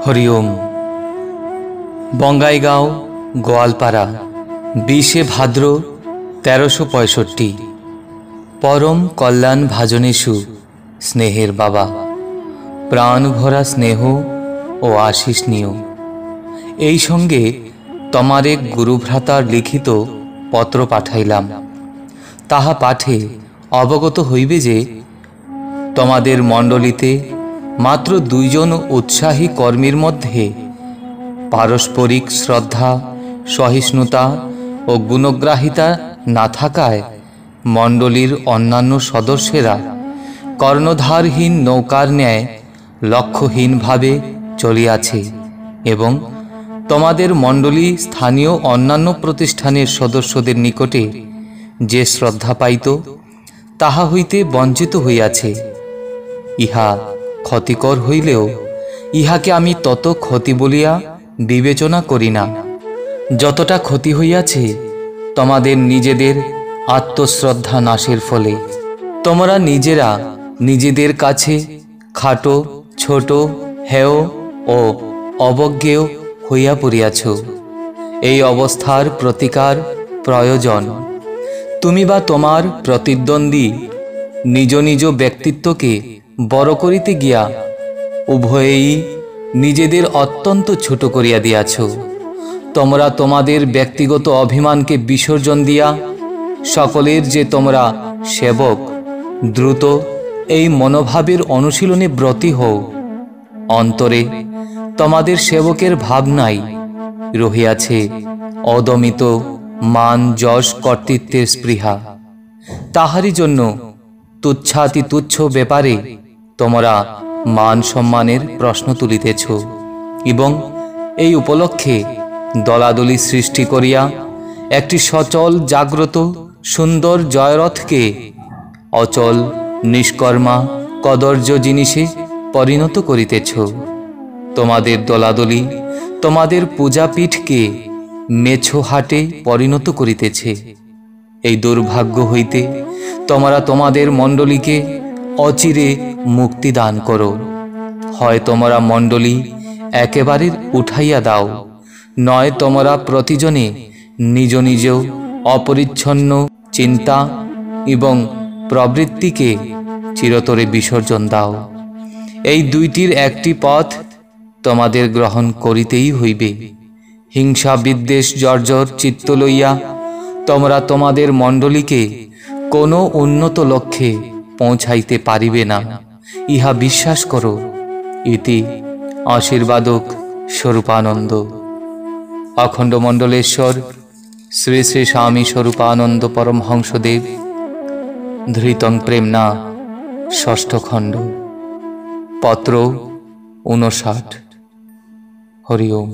হরিওম। বঙ্গাইগাঁও, গোয়ালপাড়া, 20শে ভাদ্র 1365। পরম কল্যাণ ভাজনেষু স্নেহের বাবা, প্রাণ ভরা স্নেহ ও আশিস নিও। এই সঙ্গে তোমার এক গুরুভ্রাতার লিখিত পত্র পাঠাইলাম। তাহা পাঠে অবগত হইবে যে তোমাদের মণ্ডলীতে মাত্র 2 জন উৎসাহী কর্মীর মধ্যে পারস্পরিক শ্রদ্ধা, সহিষ্ণুতা ও গুণগ্রাহিতা না থাকায় মণ্ডলীর অন্যান্য সদস্যেরা কর্ণধারহীন নৌকার ন্যায় লক্ষ্যহীনভাবে চলিয়াছে এবং তোমাদের মণ্ডলী স্থানীয় অন্যান্য প্রতিষ্ঠানের সদস্যদের নিকটে যে শ্রদ্ধা পাইত তাহা হইতে বঞ্চিত হইয়াছে। ইহা ক্ষতিকর হইলেও ইহাকে আমি তত ক্ষতি বলিয়া বিবেচনা করি না, যতটা ক্ষতি হইয়াছে তোমাদের নিজেদের আত্মশ্রদ্ধা নাশের ফলে। তোমরা নিজেরা নিজেদের কাছে খাটো, ছোট, হেয় ও অবজ্ঞেয় হইয়া পড়িয়াছ। এই অবস্থার প্রতিকার প্রয়োজন। তুমি বা তোমার প্রতিদ্বন্দ্বী নিজ নিজ ব্যক্তিত্বকে বড় করিতে গিয়া উভয়েই নিজেদের অত্যন্ত ছোট করিয়া দিয়াছ। তোমরা তোমাদের ব্যক্তিগত অভিমানকে বিসর্জন দিয়া সকলের যে তোমরা সেবক, দ্রুত এই মনোভাবের অনুশীলনে ব্রতী হও। অন্তরে তোমাদের সেবকের ভাবনাই রহিয়াছে অদমিত মান, যশ, কর্তৃত্বের স্পৃহা। তাহারই জন্য তুচ্ছাতি তুচ্ছ ব্যাপারে তোমরা মান সম্মানের প্রশ্ন তুলিতেছ এবং এই উপলক্ষে দলাদলি সৃষ্টি করিয়া একটি সচল, জাগ্রত, সুন্দর জয়রথকে অচল, নিষ্কর্মা, কদর্য জিনিসে পরিণত করিতেছ। তোমাদের দলাদলি তোমাদের পূজাপীঠকে মেছো হাটে পরিণত করিতেছে। এই দুর্ভাগ্য হইতে তোমরা তোমাদের মণ্ডলীকে অচিরে মুক্তি দান করো। হয় তোমরা মণ্ডলী একেবারে উঠাইয়া দাও, নয় তোমরা প্রতিজনে নিজ নিজ অপরিচ্ছন্ন চিন্তা এবং প্রবৃত্তিকে চিরতরে বিসর্জন দাও। এই দুইটির একটি পথ তোমাদের গ্রহণ করিতেই হইবে। হিংসা বিদ্বেষ জর্জর চিত্ত লইয়া তোমরা তোমাদের মণ্ডলীকে কোনো উন্নত লক্ষ্যে পৌঁছাইতে পারিবে না, ইহা বিশ্বাস করো। ইতি আশীর্বাদক স্বরূপানন্দ। অখণ্ড মণ্ডলেশ্বর শ্রী শ্রী স্বামী স্বরূপানন্দ পরমহংসদেব। ধৃতং প্রেমনা, 6ষ্ঠ খণ্ড, পত্র 59। হরি ওম।